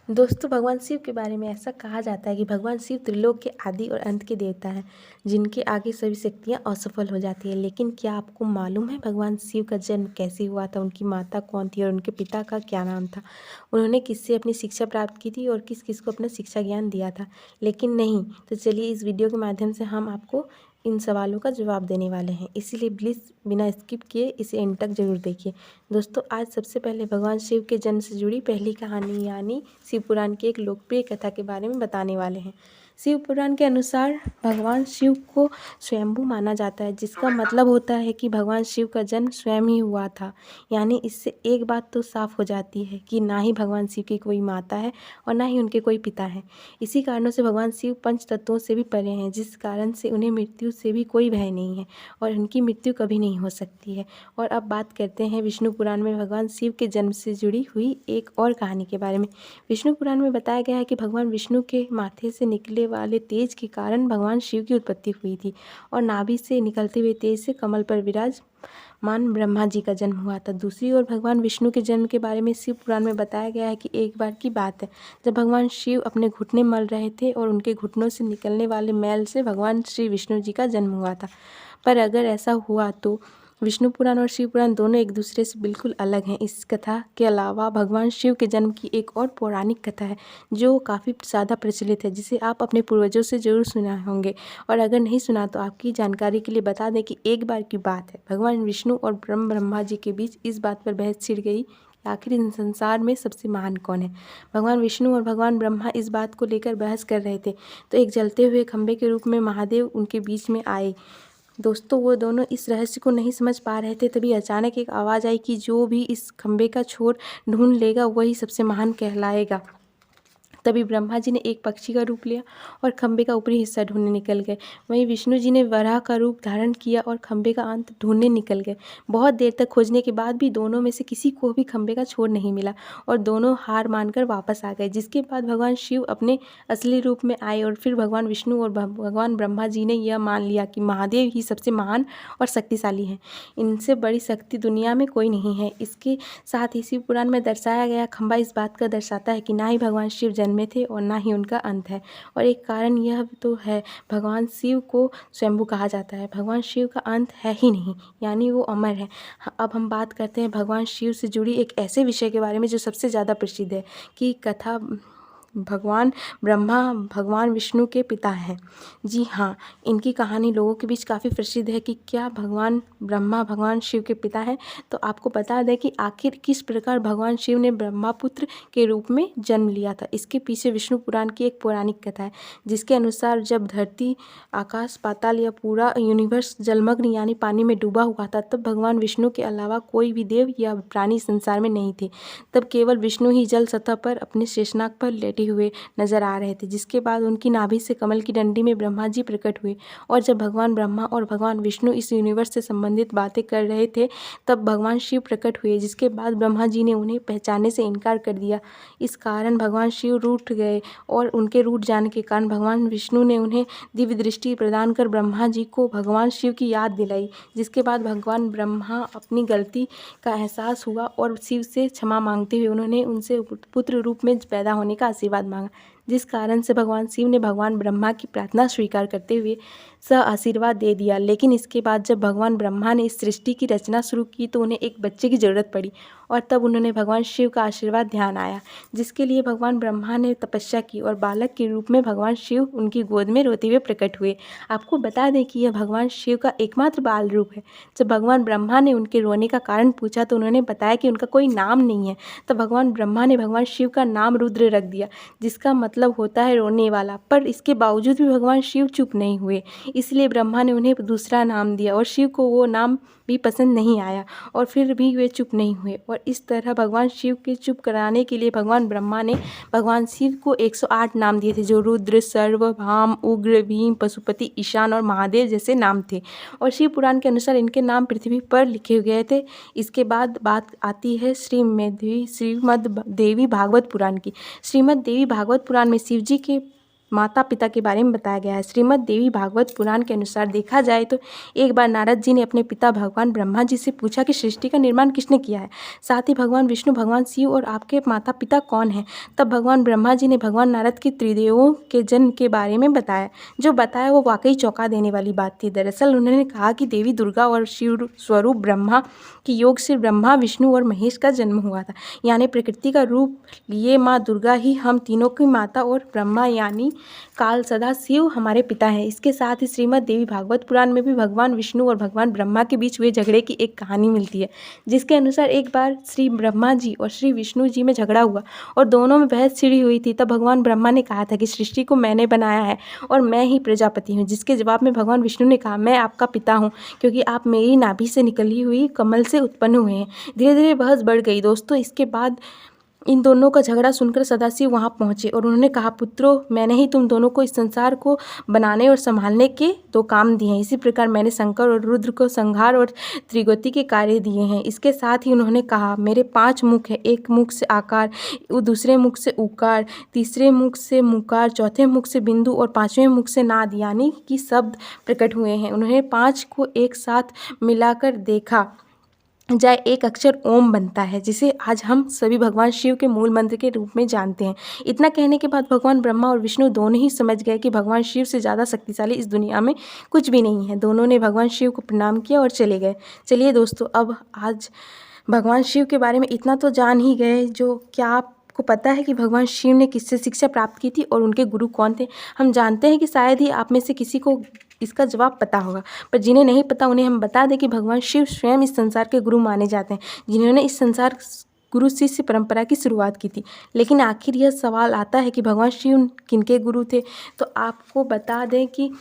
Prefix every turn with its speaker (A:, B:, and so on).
A: दोस्तों, भगवान शिव के बारे में ऐसा कहा जाता है कि भगवान शिव त्रिलोक के आदि और अंत के देवता हैं, जिनके आगे सभी शक्तियाँ असफल हो जाती हैं। लेकिन क्या आपको मालूम है भगवान शिव का जन्म कैसे हुआ था, उनकी माता कौन थी और उनके पिता का क्या नाम था? उन्होंने किससे अपनी शिक्षा प्राप्त की थी और किस किस को अपना शिक्षा ज्ञान दिया था? लेकिन नहीं, तो चलिए इस वीडियो के माध्यम से हम आपको इन सवालों का जवाब देने वाले हैं। इसीलिए प्लीज़ बिना स्किप किए इसे एंड तक ज़रूर देखिए। दोस्तों, आज सबसे पहले भगवान शिव के जन्म से जुड़ी पहली कहानी यानी शिव पुराण की एक लोकप्रिय कथा के बारे में बताने वाले हैं। शिव पुराण के अनुसार भगवान शिव को स्वयंभू माना जाता है, जिसका मतलब होता है कि भगवान शिव का जन्म स्वयं ही हुआ था। यानी इससे एक बात तो साफ हो जाती है कि ना ही भगवान शिव की कोई माता है और ना ही उनके कोई पिता हैं। इसी कारणों से भगवान शिव पंच तत्वों से भी परे हैं, जिस कारण से उन्हें मृत्यु से भी कोई भय नहीं है और उनकी मृत्यु कभी नहीं हो सकती है। और अब बात करते हैं विष्णु पुराण में भगवान शिव के जन्म से जुड़ी हुई एक और कहानी के बारे में। विष्णु पुराण में बताया गया है कि भगवान विष्णु के माथे से निकले वाले तेज के कारण भगवान शिव की उत्पत्ति हुई थी और नाभि से निकलते हुए तेज से कमल पर विराजमान ब्रह्मा जी का जन्म हुआ था। दूसरी ओर भगवान विष्णु के जन्म के बारे में शिव पुराण में बताया गया है कि एक बार की बात है जब भगवान शिव अपने घुटने मल रहे थे और उनके घुटनों से निकलने वाले मैल से भगवान श्री विष्णु जी का जन्म हुआ था। पर अगर ऐसा हुआ तो विष्णु पुराण और शिव पुराण दोनों एक दूसरे से बिल्कुल अलग हैं। इस कथा के अलावा भगवान शिव के जन्म की एक और पौराणिक कथा है जो काफ़ी ज़्यादा प्रचलित है, जिसे आप अपने पूर्वजों से ज़रूर सुना होंगे। और अगर नहीं सुना तो आपकी जानकारी के लिए बता दें कि एक बार की बात है, भगवान विष्णु और ब्रह्मा जी के बीच इस बात पर बहस छिड़ गई कि आखिर इस संसार में सबसे महान कौन है। भगवान विष्णु और भगवान ब्रह्मा इस बात को लेकर बहस कर रहे थे तो एक जलते हुए खंभे के रूप में महादेव उनके बीच में आए। दोस्तों, वो दोनों इस रहस्य को नहीं समझ पा रहे थे, तभी अचानक एक आवाज़ आई कि जो भी इस खंभे का छोर ढूंढ लेगा वही सबसे महान कहलाएगा। तभी ब्रह्मा जी ने एक पक्षी का रूप लिया और खंभे का ऊपरी हिस्सा ढूंढने निकल गए। वहीं विष्णु जी ने वराह का रूप धारण किया और खंभे का अंत ढूंढने निकल गए। बहुत देर तक खोजने के बाद भी दोनों में से किसी को भी खंभे का छोर नहीं मिला और दोनों हार मानकर वापस आ गए। जिसके बाद भगवान शिव अपने असली रूप में आए और फिर भगवान विष्णु और भगवान ब्रह्मा जी ने यह मान लिया कि महादेव ही सबसे महान और शक्तिशाली हैं। इनसे बड़ी शक्ति दुनिया में कोई नहीं है। इसके साथ ही शिव पुराण में दर्शाया गया खंभा इस बात का दर्शाता है कि ना ही भगवान शिव जन्मे थे और ना ही उनका अंत है। और एक कारण यह तो है, भगवान शिव को स्वयंभू कहा जाता है। भगवान शिव का अंत है ही नहीं, यानी वो अमर है। अब हम बात करते हैं भगवान शिव से जुड़ी एक ऐसे विषय के बारे में जो सबसे ज़्यादा प्रसिद्ध है कि कथा भगवान ब्रह्मा भगवान विष्णु के पिता हैं। जी हाँ, इनकी कहानी लोगों के बीच काफ़ी प्रसिद्ध है कि क्या भगवान ब्रह्मा भगवान शिव के पिता हैं। तो आपको बता दें कि आखिर किस प्रकार भगवान शिव ने ब्रह्मापुत्र के रूप में जन्म लिया था। इसके पीछे विष्णु पुराण की एक पौराणिक कथा है, जिसके अनुसार जब धरती आकाश पाताल या पूरा यूनिवर्स जलमग्न यानी पानी में डूबा हुआ था, तब भगवान विष्णु के अलावा कोई भी देव या प्राणी संसार में नहीं थे। तब केवल विष्णु ही जल सतह पर अपने शेषनाग पर लेटे हुए नजर आ रहे थे। जिसके बाद उनकी नाभि से कमल की डंडी में ब्रह्मा जी प्रकट हुए और जब भगवान ब्रह्मा और भगवान विष्णु इस यूनिवर्स से संबंधित बातें कर रहे थे तब भगवान शिव प्रकट हुए। जिसके बाद ब्रह्मा जी ने उन्हें पहचानने से इनकार कर दिया। इस कारण भगवान शिव रूठ गए और उनके रूठ जाने के कारण भगवान विष्णु ने उन्हें दिव्य दृष्टि प्रदान कर ब्रह्मा जी को भगवान शिव की याद दिलाई। जिसके बाद भगवान ब्रह्मा अपनी गलती का एहसास हुआ और शिव से क्षमा मांगते हुए उन्होंने उनसे पुत्र रूप में पैदा होने का आशीर्वाद मांगा। जिस कारण से भगवान शिव ने भगवान ब्रह्मा की प्रार्थना स्वीकार करते हुए आशीर्वाद दे दिया। लेकिन इसके बाद जब भगवान ब्रह्मा ने इस सृष्टि की रचना शुरू की तो उन्हें एक बच्चे की ज़रूरत पड़ी और तब उन्होंने भगवान शिव का आशीर्वाद ध्यान आया, जिसके लिए भगवान ब्रह्मा ने तपस्या की और बालक के रूप में भगवान शिव उनकी गोद में रोते हुए प्रकट हुए। आपको बता दें कि यह भगवान शिव का एकमात्र बाल रूप है। जब भगवान ब्रह्मा ने उनके रोने का कारण पूछा तो उन्होंने बताया कि उनका कोई नाम नहीं है। तब भगवान ब्रह्मा ने भगवान शिव का नाम रुद्र रख दिया, जिसका मतलब होता है रोने वाला। पर इसके बावजूद भी भगवान शिव चुप नहीं हुए, इसलिए ब्रह्मा ने उन्हें दूसरा नाम दिया और शिव को वो नाम भी पसंद नहीं आया और फिर भी वे चुप नहीं हुए। और इस तरह भगवान शिव के चुप कराने के लिए भगवान ब्रह्मा ने भगवान शिव को 108 नाम दिए थे, जो रुद्र, सर्व, भाम, उग्र, भीम, पशुपति, ईशान और महादेव जैसे नाम थे। और शिव पुराण के अनुसार इनके नाम पृथ्वी पर लिखे गए थे। इसके बाद बात आती है श्रीमद् देवी भागवत पुराण की। श्रीमद् देवी भागवत पुराण में शिव जी के माता पिता के बारे में बताया गया है। श्रीमद् देवी भागवत पुराण के अनुसार देखा जाए तो एक बार नारद जी ने अपने पिता भगवान ब्रह्मा जी से पूछा कि सृष्टि का निर्माण किसने किया है, साथ ही भगवान विष्णु, भगवान शिव और आपके माता पिता कौन हैं। तब भगवान ब्रह्मा जी ने भगवान नारद के त्रिदेवों के जन्म के बारे में बताया। जो बताया वो वाकई चौंका देने वाली बात थी। दरअसल उन्होंने कहा कि देवी दुर्गा और शिव स्वरूप ब्रह्मा के योग से ब्रह्मा, विष्णु और महेश का जन्म हुआ था। यानी प्रकृति का रूप लिए माँ दुर्गा ही हम तीनों की माता और ब्रह्मा यानी काल सदा शिव हमारे पिता हैं। इसके साथ ही श्रीमद् देवी भागवत पुराण में भी भगवान विष्णु और भगवान ब्रह्मा के बीच हुए झगड़े की एक कहानी मिलती है, जिसके अनुसार एक बार श्री ब्रह्मा जी और श्री विष्णु जी में झगड़ा हुआ और दोनों में बहस छिड़ी हुई थी। तब भगवान ब्रह्मा ने कहा था कि सृष्टि को मैंने बनाया है और मैं ही प्रजापति हूँ, जिसके जवाब में भगवान विष्णु ने कहा, मैं आपका पिता हूँ क्योंकि आप मेरी नाभि से निकली हुई कमल से उत्पन्न हुए हैं। धीरे धीरे बहस बढ़ गई दोस्तों। इसके बाद इन दोनों का झगड़ा सुनकर सदाशिव वहाँ पहुँचे और उन्होंने कहा, पुत्रों, मैंने ही तुम दोनों को इस संसार को बनाने और संभालने के 2 काम दिए हैं। इसी प्रकार मैंने शंकर और रुद्र को संहार और त्रिगति के कार्य दिए हैं। इसके साथ ही उन्होंने कहा, मेरे 5 मुख हैं, एक मुख से आकार, दूसरे मुख से उकार, तीसरे मुख से मुकार, चौथे मुख से बिंदु और 5वें मुख से नाद यानी कि शब्द प्रकट हुए हैं। उन्होंने 5 को एक साथ मिलाकर देखा जाए एक अक्षर ओम बनता है, जिसे आज हम सभी भगवान शिव के मूल मंत्र के रूप में जानते हैं। इतना कहने के बाद भगवान ब्रह्मा और विष्णु दोनों ही समझ गए कि भगवान शिव से ज़्यादा शक्तिशाली इस दुनिया में कुछ भी नहीं है। दोनों ने भगवान शिव को प्रणाम किया और चले गए। चलिए दोस्तों, अब आज भगवान शिव के बारे में इतना तो जान ही गए। जो क्या आपको पता है कि भगवान शिव ने किससे शिक्षा प्राप्त की थी और उनके गुरु कौन थे? हम जानते हैं कि शायद ही आप में से किसी को इसका जवाब पता होगा, पर जिन्हें नहीं पता उन्हें हम बता दें कि भगवान शिव स्वयं इस संसार के गुरु माने जाते हैं, जिन्होंने इस संसार गुरु शिष्य परंपरा की शुरुआत की थी। लेकिन आखिर यह सवाल आता है कि भगवान शिव किनके गुरु थे? तो आपको बता दें कि